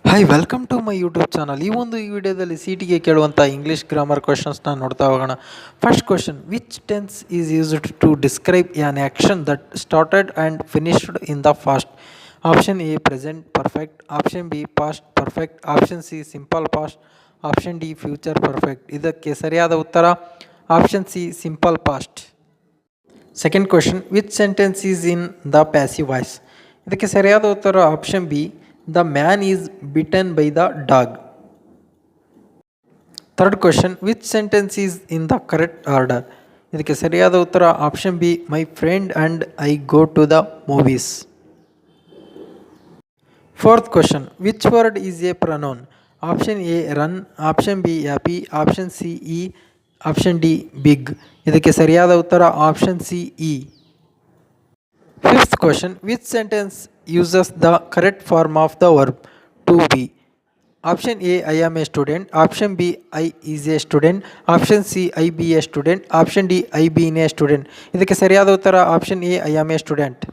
Hi welcome to my YouTube channel. ಈ ವಿಡಿಯೋದಲ್ಲಿ ಸಿಟಿಗೆ ಕೇಳುವಂಥ ಇಂಗ್ಲೀಷ್ ಗ್ರಾಮರ್ ಕ್ವಶನ್ಸ್ನ ನೋಡ್ತಾ ಹೋಗೋಣ. First question, which tense is used to describe an action that started and finished in the past? Option A present perfect, option B past perfect, option C simple past, option D future perfect. ಇದಕ್ಕೆ ಸರಿಯಾದ ಉತ್ತರ option C simple past. Second question, which sentence is in the passive voice? ಇದಕ್ಕೆ ಸರಿಯಾದ ಉತ್ತರ option B, the man is bitten by the dog. Third question, which sentence is in the correct order? ಇದಕ್ಕೆ ಸರಿಯಾದ ಉತ್ತರ option B, my friend and I go to the movies. Fourth question, which word is a pronoun? Option A run, option B happy, option C he, option D big. ಇದಕ್ಕೆ ಸರಿಯಾದ ಉತ್ತರ option C he. Fifth question, which sentence uses the correct form of the verb to be? Option A I am A student, option B I is A student, option C I B A student, option D I been a student. ಇದಕ್ಕೆ ಸರಿಯಾದ ಉತ್ತರ option A I am A student.